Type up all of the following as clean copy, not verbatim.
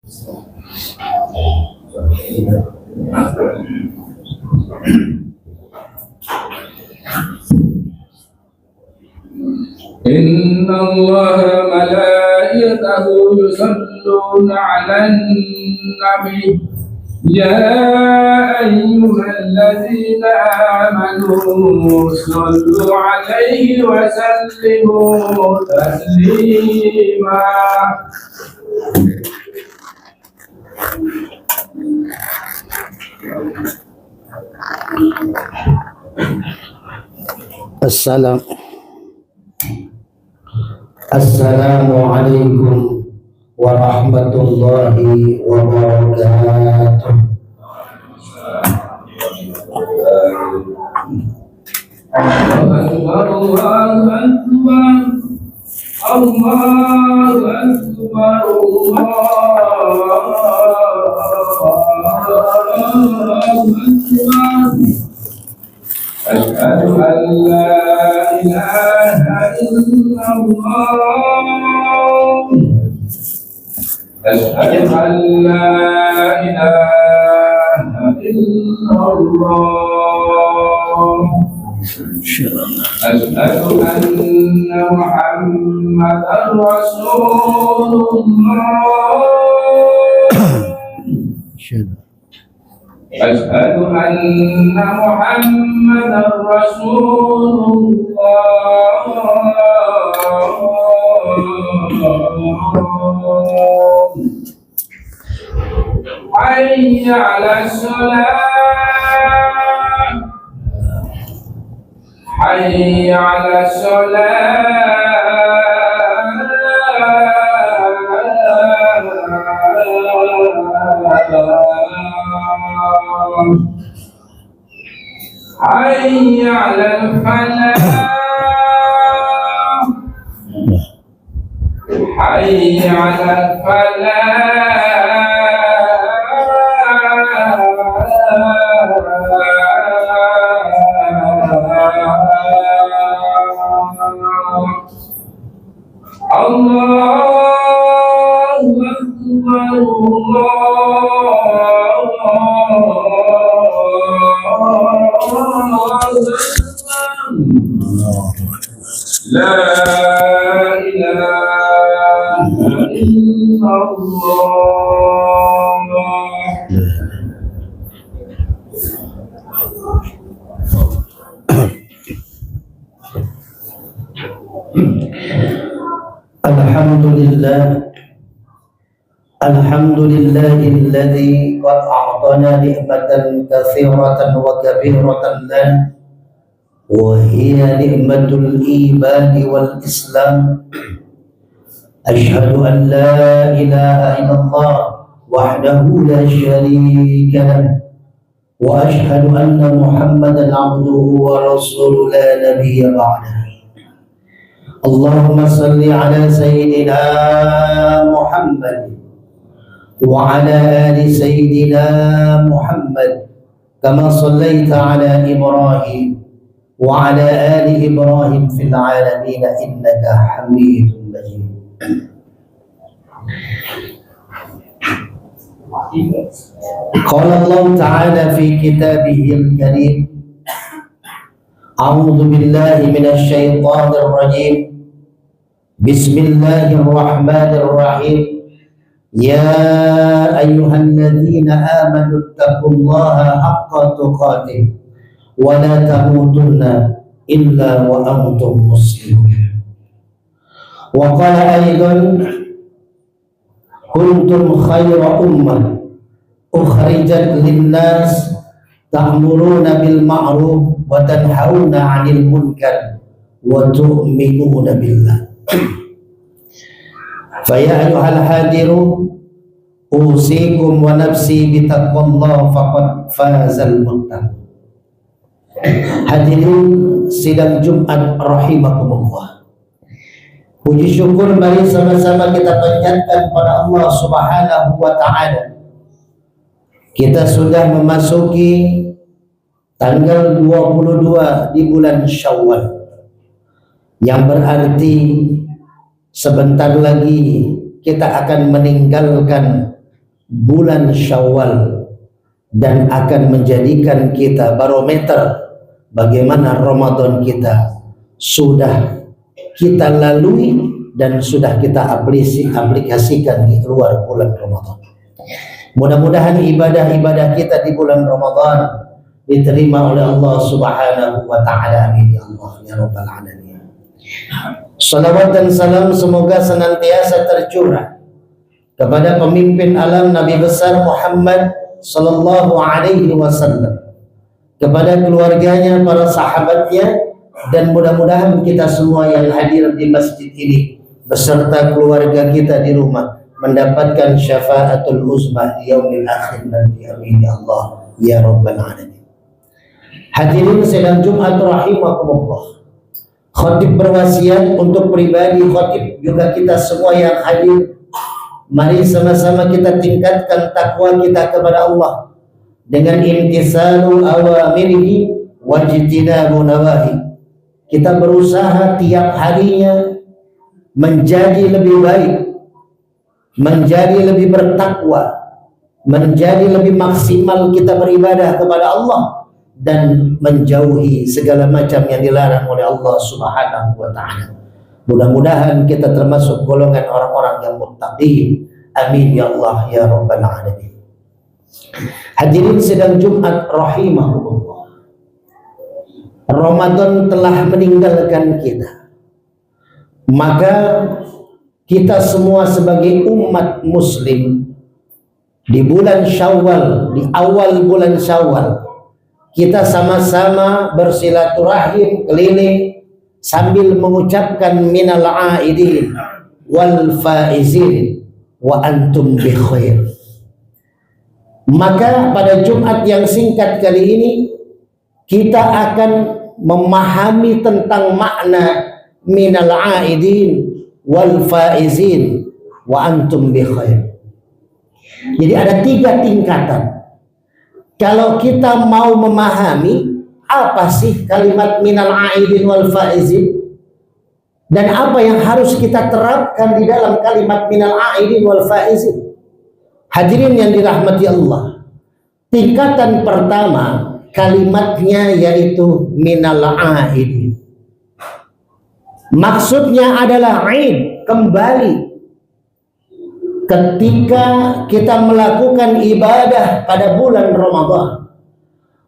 إن الله ملائكته يصلون على النبي يا أيها الذين آمنوا صلوا عليه وسلموا تسليما. Assalamualaikum warahmatullahi wabarakatuh. Allahu Akbar, Allahu Akbar, Allahu Akbar, Allahu Akbar. Asyhadu an la ilaha illallah. Asyhadu an la ilaha illallah. Asyhadu anna Muhammadan Rasulullah. أشهد أن محمدا رسول الله. حي على الصلاة، حي على الصلاة. حي على الفلاح، حي على الفلاح. الله أكبر، لا إله إلا الله. الحمد لله الذي قد أعطانا نعمة كثيرة وكبيرة لنا، وهي نعمة الإيمان والإسلام. أشهد أن لا إله إلا الله وحده لا شريك له، وأشهد أن محمدا عبده ورسوله لا نبي بعده. اللهم صل على سيدنا محمد وعلى آل سيدنا محمد كما صليت على إبراهيم وعلى آل إبراهيم في العالمين إنك حميد مجيد. قال الله تعالى في كتابه الكريم: أعوذ بالله من الشيطان الرجيم، بسم الله الرحمن الرحيم. يا أيها الذين آمنوا اتقوا الله حق تقاته ولا تموتن إلا وأنتم مسلمون. وقال أيضا: كنتم خير أمة أخرجت للناس تأمرون بالمعروف وتنهون عن المنكر وتؤمنون بالله. فيا أيها الحاضرون أوصيكم ونفسي بتقوى الله فقد فاز المتقون. Hadirin sidang Jumat rahimakumullah. Puji syukur mari sama-sama kita panjatkan pada Allah Subhanahu wa taala. Kita sudah memasuki tanggal 22 di bulan Syawal, yang berarti sebentar lagi kita akan meninggalkan bulan Syawal dan akan menjadikan kita barometer bagaimana Ramadan kita sudah kita lalui dan sudah kita aplikasikan di luar bulan Ramadan. Mudah-mudahan ibadah-ibadah kita di bulan Ramadan diterima oleh Allah Subhanahu wa taala. Amin ya Allah ya rabbal alamin. Salawat dan salam semoga senantiasa tercurah kepada pemimpin alam Nabi besar Muhammad sallallahu alaihi wasallam, kepada keluarganya, para sahabatnya, dan mudah-mudahan kita semua yang hadir di masjid ini beserta keluarga kita di rumah mendapatkan syafaatul uzma di yaumil akhir nanti. Amin ya Allah ya rabbal alamin. Hadirin sidang Jumat rahimakumullah. Khatib berwasiat untuk pribadi khatib juga kita semua yang hadir. Mari sama-sama kita tingkatkan takwa kita kepada Allah dengan imtisalu awamirihi wajtinabu nawahi. Kita berusaha tiap harinya menjadi lebih baik, menjadi lebih bertakwa, menjadi lebih maksimal kita beribadah kepada Allah dan menjauhi segala macam yang dilarang oleh Allah Subhanahu wa taala. Mudah-mudahan kita termasuk golongan orang-orang yang muttaqin. Amin ya Allah ya rabbal alamin. Hadirin sidang Jumat rahimahumullah. Ramadan telah meninggalkan kita. Maka kita semua sebagai umat muslim di bulan Syawal, di awal bulan Syawal, kita sama-sama bersilaturahim keliling sambil mengucapkan minal aidin wal faizin wa antum bi khair. Maka pada Jumat yang singkat kali ini kita akan memahami tentang makna minal aidin wal faizin wa antum bi khair. Jadi ada 3 tingkatan. Kalau kita mau memahami apa sih kalimat minal aidin wal faizin dan apa yang harus kita terapkan di dalam kalimat minal aidin wal faizin. Hadirin yang dirahmati Allah, tingkatan pertama kalimatnya yaitu minal aidin. Maksudnya adalah aid, kembali. Ketika kita melakukan ibadah pada bulan Ramadan,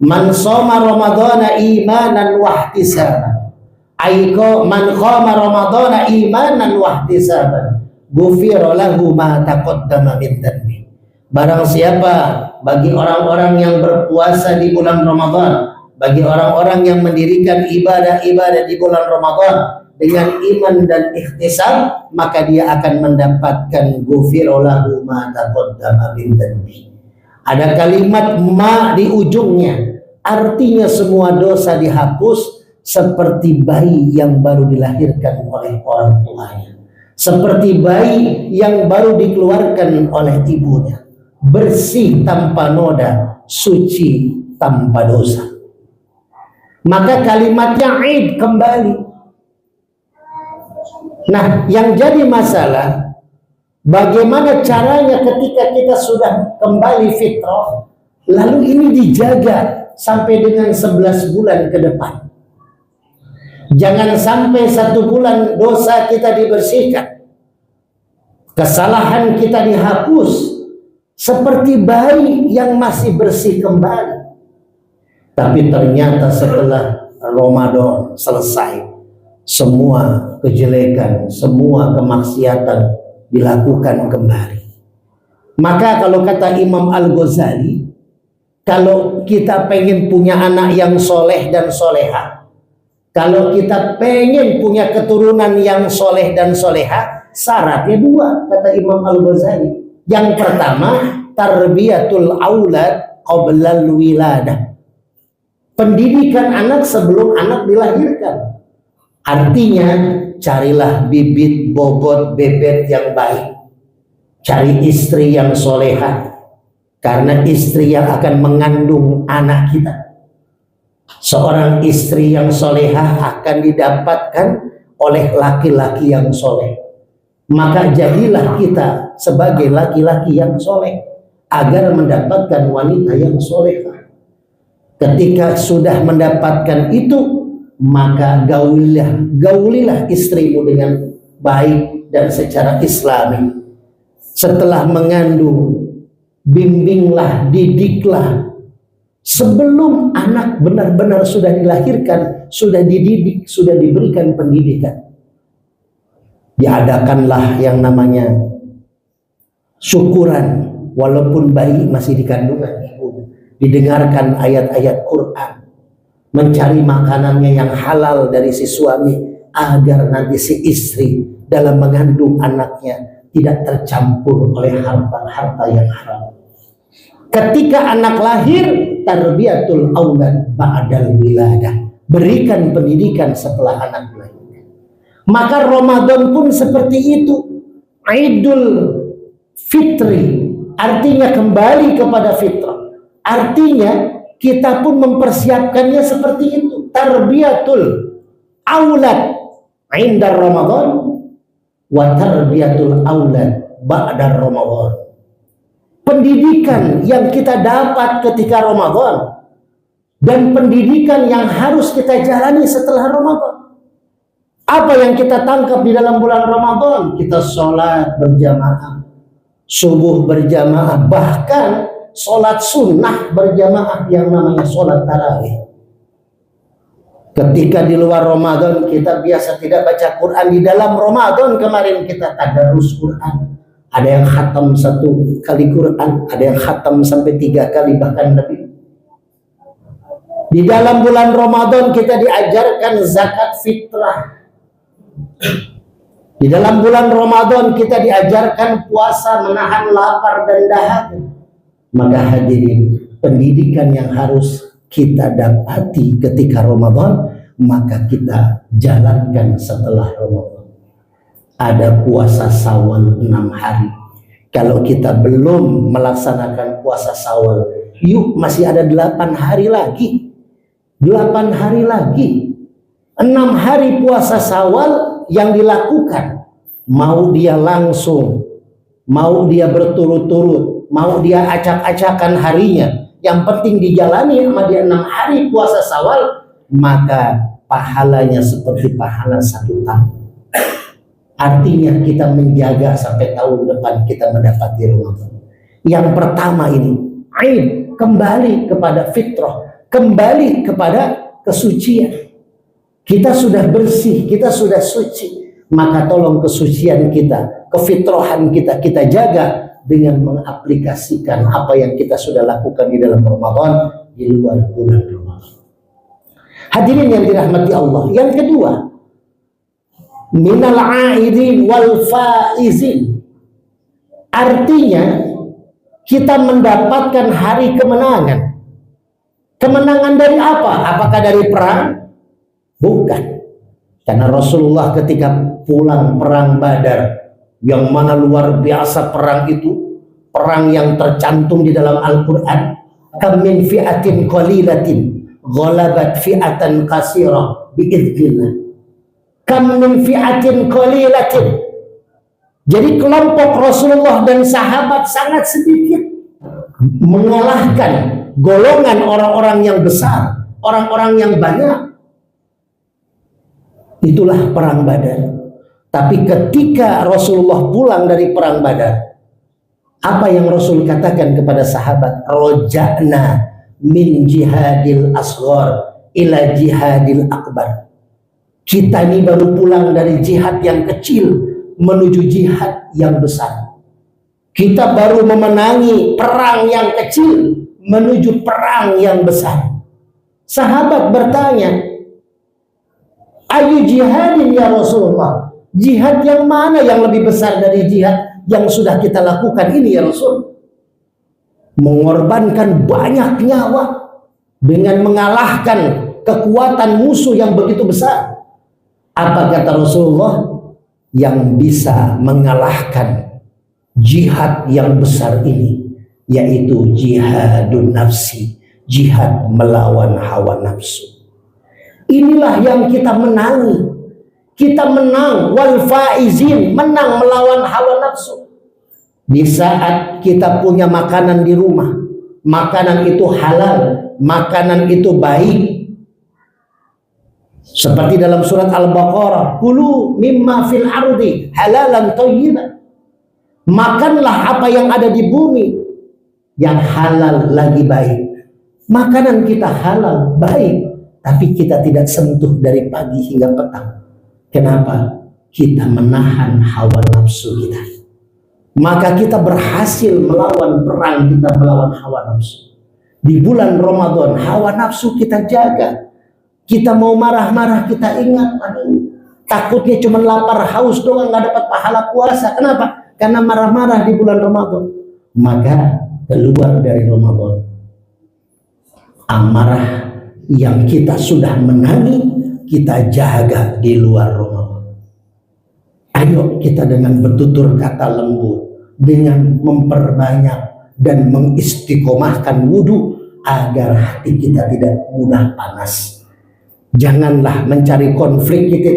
man shoma ramadhana imanan wa ihtisaban, aiko man qama ramadhana imanan wa ihtisaban ghufira lahu ma taqaddama min dhanbi. Barang siapa bagi orang-orang yang berpuasa di bulan Ramadan, bagi orang-orang yang mendirikan ibadah-ibadah di bulan Ramadan dengan iman dan ikhtisab, maka dia akan mendapatkan ghufira lahu ma taqaddama min dhanbi. Ada kalimat ma di ujungnya, artinya semua dosa dihapus seperti bayi yang baru dilahirkan oleh orang tuanya, seperti bayi yang baru dikeluarkan oleh ibunya, bersih tanpa noda, suci tanpa dosa. Maka kalimatnya id, kembali. Nah, yang jadi masalah bagaimana caranya ketika kita sudah kembali fitrah, lalu ini dijaga sampai dengan 11 bulan ke depan. Jangan sampai 1 bulan dosa kita dibersihkan, kesalahan kita dihapus, seperti bayi yang masih bersih kembali. Tapi ternyata setelah Ramadan selesai, semua kejelekan, semua kemaksiatan dilakukan kembali. Maka kalau kata Imam Al-Ghazali, kalau kita pengen punya anak yang soleh dan soleha, kalau kita pengen punya keturunan yang soleh dan soleha, syaratnya 2, kata Imam Al-Ghazali. Yang pertama, tarbiyatul aulad qoblal wiladah, pendidikan anak sebelum anak dilahirkan. Artinya carilah bibit bobot bebet yang baik, cari istri yang soleha, karena istri yang akan mengandung anak kita. Seorang istri yang soleha akan didapatkan oleh laki-laki yang soleh. Maka jadilah kita sebagai laki-laki yang soleh. agar mendapatkan wanita yang solehah. Ketika sudah mendapatkan itu, maka gaulilah istrimu dengan baik dan secara islami. Setelah mengandung, bimbinglah, didiklah. Sebelum anak benar-benar sudah dilahirkan, sudah dididik, sudah diberikan pendidikan. Diadakanlah yang namanya syukuran, walaupun bayi masih di kandungan ibu. Didengarkan ayat-ayat Quran, mencari makanannya yang halal dari si suami, agar nanti si istri dalam mengandung anaknya tidak tercampur oleh harta-harta yang haram. Ketika anak lahir, tarbiyatul aulad ba'dal wiladah, berikan pendidikan setelah anak lahir. Maka Ramadan pun seperti itu. Idul Fitri artinya kembali kepada fitrah. Artinya kita pun mempersiapkannya seperti itu. Tarbiyatul aulad inda Ramadan wa tarbiyatul aulad ba'da Ramadan. Pendidikan yang kita dapat ketika Ramadan dan pendidikan yang harus kita jalani setelah Ramadan. Apa yang kita tangkap di dalam bulan Ramadan? Kita sholat berjamaah, subuh berjamaah, bahkan sholat sunnah berjamaah yang namanya sholat tarawih. Ketika di luar Ramadan kita biasa tidak baca Quran, di dalam Ramadan kemarin kita tadarus Quran. Ada yang khatam 1 kali Quran, ada yang khatam sampai 3 kali bahkan lebih. Di dalam bulan Ramadan kita diajarkan zakat fitrah. Di dalam bulan Ramadan kita diajarkan puasa, menahan lapar dan dahaga. Maka hadirin, pendidikan yang harus kita dapati ketika Ramadan, maka kita jalankan setelah Ramadan. Ada puasa Syawal 6 hari. Kalau kita belum melaksanakan puasa Syawal, yuk masih ada 8 hari lagi. 8 hari lagi. 6 hari puasa Syawal yang dilakukan. Mau dia langsung, mau dia berturut-turut, mau dia acak-acakan harinya, yang penting dijalani sama dia 6 hari puasa Syawal, maka pahalanya seperti pahala 1 tahun. Artinya kita menjaga sampai tahun depan kita mendapati Ramadan. Yang pertama ini, Aid, kembali kepada fitrah, kembali kepada kesucian. Kita sudah bersih, kita sudah suci, maka tolong kesucian kita, kefitrahan kita jaga dengan mengaplikasikan apa yang kita sudah lakukan di dalam Ramadan di luar bulan Ramadan. Hadirin yang dirahmati Allah. Yang kedua, minal aidin wal faizin. Artinya kita mendapatkan hari kemenangan. Kemenangan dari apa? Apakah dari perang? Bukan. Karena Rasulullah ketika pulang perang Badar, yang mana luar biasa perang itu, perang yang tercantum di dalam Al-Quran, kam min fi'atin qalilatin ghalabat fi'atan katsirah bi'idzillah. Kam min fi'atin qalilatin. Jadi kelompok Rasulullah dan sahabat sangat sedikit mengalahkan golongan orang-orang yang besar, orang-orang yang banyak. Itulah perang Badar. Tapi ketika Rasulullah pulang dari perang Badar, apa yang Rasul katakan kepada sahabat? Roja'na min jihadil asghar ila jihadil akbar. Kita ini baru pulang dari jihad yang kecil menuju jihad yang besar. Kita baru memenangi perang yang kecil menuju perang yang besar. Sahabat bertanya, ayu jihadin ya Rasulullah? Jihad yang mana yang lebih besar dari jihad yang sudah kita lakukan ini ya Rasul? Mengorbankan banyak nyawa dengan mengalahkan kekuatan musuh yang begitu besar. Apa kata Rasulullah? Yang bisa mengalahkan jihad yang besar ini yaitu jihadun nafsi, jihad melawan hawa nafsu. Inilah yang kita menangi. Kita menang wal faizin, menang melawan hawa nafsu. Di saat kita punya makanan di rumah, makanan itu halal, makanan itu baik. Seperti dalam surat Al-Baqarah, kulu mimma fil ardi halalan thayyiban. Makanlah apa yang ada di bumi yang halal lagi baik. Makanan kita halal, baik, tapi kita tidak sentuh dari pagi hingga petang. Kenapa? Kita menahan hawa nafsu kita. Maka kita berhasil melawan perang kita melawan hawa nafsu. Di bulan Ramadan, hawa nafsu kita jaga. Kita mau marah-marah, kita ingat, aduh, takutnya cuma lapar haus doang, nggak dapat pahala puasa. Kenapa? Karena marah-marah di bulan Ramadan. Maka keluar dari Ramadan, amarah yang kita sudah menangi, kita jaga di luar Ramadan. Ayo kita dengan bertutur kata lembut, dengan memperbanyak dan mengistiqomahkan wudhu agar hati kita tidak mudah panas. Janganlah mencari konflik kita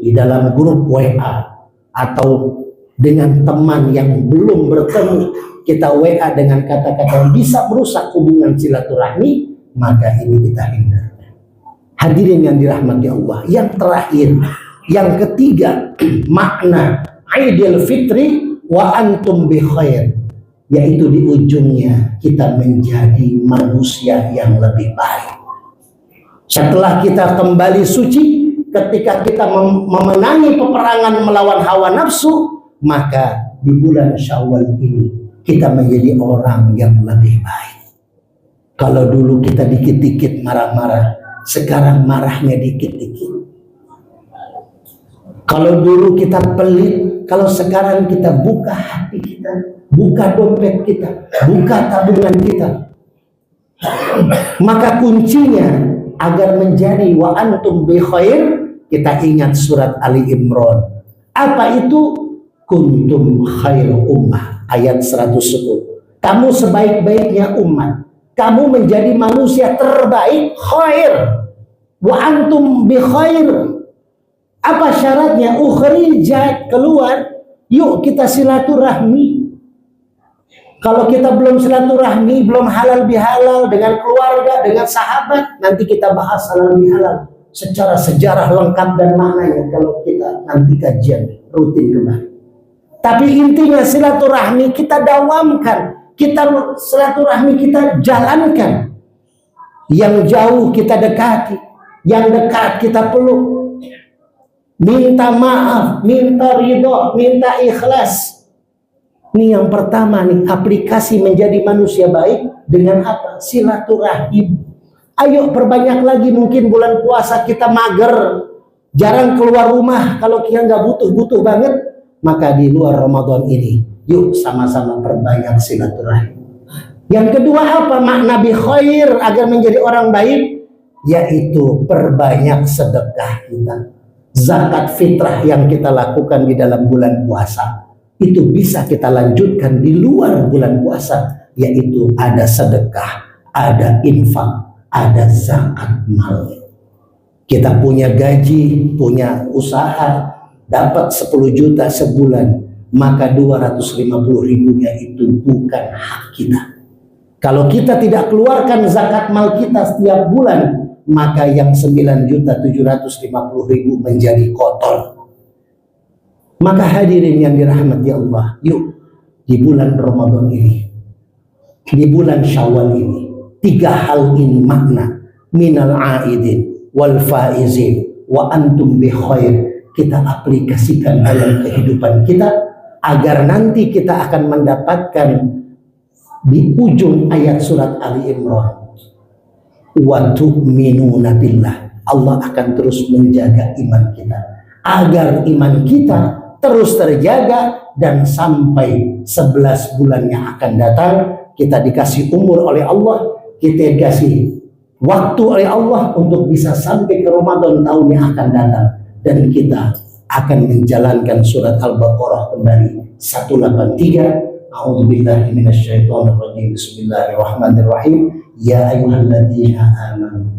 di dalam grup WA atau dengan teman yang belum bertemu. Kita WA dengan kata-kata yang bisa merusak hubungan silaturahmi, maka ini kita hindarkan. Hadirin yang dirahmati Allah, yang terakhir, yang ketiga, makna Idul Fitri wa antum bi khair, yaitu di ujungnya kita menjadi manusia yang lebih baik. Setelah kita kembali suci, ketika kita memenangi peperangan melawan hawa nafsu, maka di bulan Syawal ini kita menjadi orang yang lebih baik. Kalau dulu kita dikit-dikit marah-marah, sekarang marahnya dikit-dikit. Kalau dulu kita pelit, kalau sekarang kita buka hati kita, buka dompet kita, buka tabungan kita. Maka kuncinya agar menjadi wa antum bi khair, kita ingat surat Ali Imran. Apa itu? Kuntum khairu ummah, ayat 110. Kamu sebaik-baiknya umat, kamu menjadi manusia terbaik, khair. Wa antum bi khair. Apa syaratnya? Ukhrijat, keluar. Yuk kita silaturahmi. Kalau kita belum silaturahmi, belum halal bihalal dengan keluarga, dengan sahabat, nanti kita bahas halal bihalal secara sejarah lengkap dan maknanya kalau kita nanti kajian rutin kembali. Tapi intinya silaturahmi kita dawamkan, kita silaturahmi kita jalankan. Yang jauh kita dekati, yang dekat kita peluk. Minta maaf, minta ridho, minta ikhlas. Ini yang pertama nih, aplikasi menjadi manusia baik dengan apa? Silaturahim. Ayo perbanyak lagi, mungkin bulan puasa kita mager, jarang keluar rumah, kalau kita nggak butuh banget, maka di luar Ramadan ini, yuk sama-sama perbanyak silaturahim. Yang kedua apa? Makna bi khair agar menjadi orang baik, yaitu perbanyak sedekah kita. Zakat fitrah yang kita lakukan di dalam bulan puasa, itu bisa kita lanjutkan di luar bulan puasa, yaitu ada sedekah, ada infak, ada zakat mal. Kita punya gaji, punya usaha, dapat 10 juta sebulan, maka 250.000-nya itu bukan hak kita. Kalau kita tidak keluarkan zakat mal kita setiap bulan, maka yang 9.750.000 menjadi kotor. Maka hadirin yang dirahmati Allah, yuk di bulan Ramadan ini, di bulan Syawal ini, 3 hal ini makna minal aidin wal faizin wa antum bi khair, kita aplikasikan dalam kehidupan kita agar nanti kita akan mendapatkan di ujung ayat surat Ali Imran, wa tu'minuna billah, Allah akan terus menjaga iman kita agar iman kita terus terjaga, dan sampai 11 bulan yang akan datang kita dikasih umur oleh Allah, kita dikasih waktu oleh Allah untuk bisa sampai ke Ramadan tahun yang akan datang, dan kita akan menjalankan surat Al-Baqarah kembali 183. A'udzubillahi minasyaitonir rajim. Bismillahirrahmanirrahim. Ya ayyuhalladzina amanu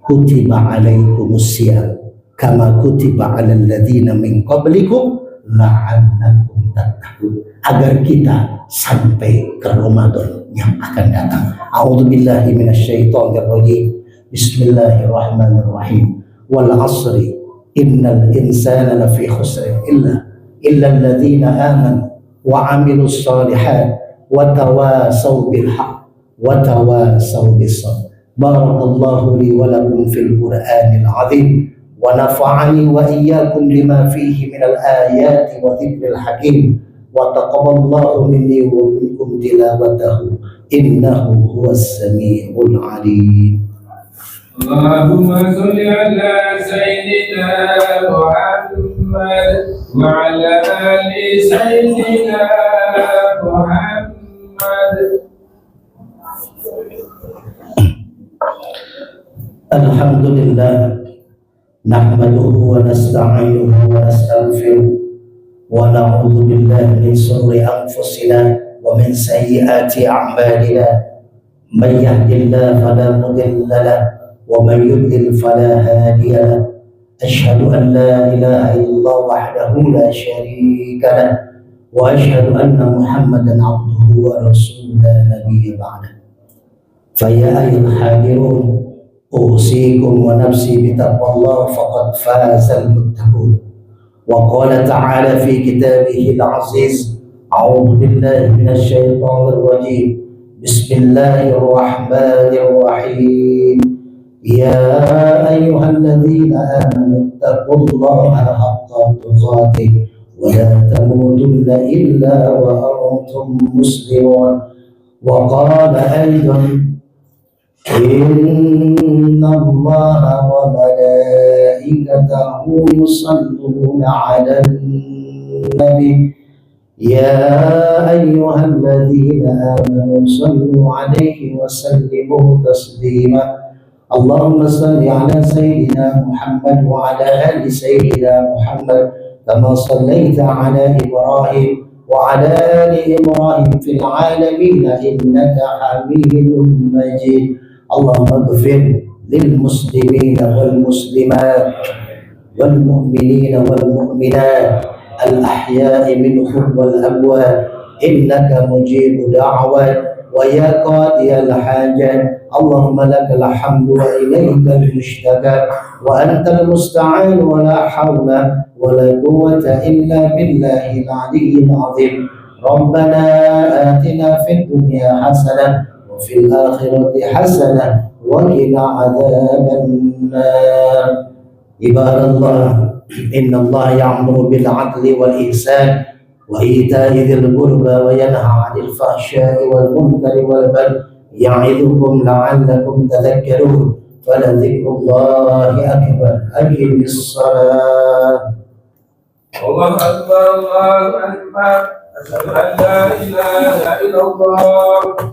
kutiba alaikumusiyam kama kutiba alal ladzina min qablikum la'allakum tattaqun, agar kita sampai ke Ramadan yang akan datang. A'udzubillahi minasyaitonirrajim. Bismillahirrahmanirrahim. Wal 'ashri innal insana lafi khusr illa alladziina aamanu wa 'amilus shalihat wa tawasaw bil haqq wa tawasaw bis sabr. Barakallahu li wa lakum fil Qur'anil 'azim wa nafa'ani wa iyyakum lima fihi minal ayati wa dzikril hakim wa taqabbalallahu minni wa minkum tilawatahu innahu huwas samiul 'alim. Allahumma sholli ala sayyidina Muhammad wa ala ali sayyidina Muhammad. Alhamdulillah, nahmaduhu wa nasta'inuhu wa nastaghfiruh wa na'udzu billahi min shururi anfusina wa min sayyiati a'malina. Man yahdihillahu fala mudilla lahu wa man yudlil fala hadiya lahu. Asyhadu an la ilaha illallah wahdahu la syarika lahu wa asyhadu anna Muhammadan 'abduhu wa rasuluhu la nabiyya ba'dahu. Fa ya ayyuhal hadirun أوصيكم ونفسي بتقوى الله فقد فاز المتقون. وقال تعالى في كتابه العزيز: أعوذ بالله من الشيطان الرجيم. بسم الله الرحمن الرحيم. يا أيها الذين آمنوا اتقوا الله حق تقاته ولا تموتن إلا وأنتم مسلمون. وقال أيضا: إن الله وملائكته يصلون على النبي يا أيها الذين آمنوا صلوا عليه وسلموا تسليما. اللهم صل على سيدنا محمد وعلى آل سيدنا محمد كما صليت على إبراهيم وعلى آل إبراهيم في العالمين إنك حميد مجيد. اللهم اغفر للمسلمين والمسلمات والمؤمنين والمؤمنات الأحياء منهم والأموات إنك مجيب دعوات ويا قاضي الحاجات. اللهم لك الحمد وإليك المشتكى وأنت المستعان ولا حول ولا قوة إلا بالله العلي العظيم. ربنا آتنا في الدنيا حسنة وفي الآخرة حسنة وقنا عذاب النار. عباد الله، إن الله يأمر بالعدل والإحسان وإيتاء ذي القربى وينهى عن الفحشاء والمنكر والبغي يعظكم لعلكم تذكرون. فلذكر الله أكبر. أقم الصلاة. الله أكبر الله أكبر. أشهد أن لا إله إلا الله.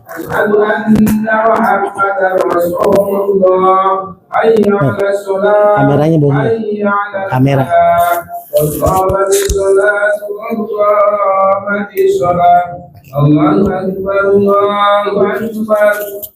أشهد أن محمدا رسول الله. حي على الصلاة. Kameranya belum. حي على Kamera. الفلاح. قد قامت الصلاة قد قامت الصلاة. الله أكبر الله أكبر.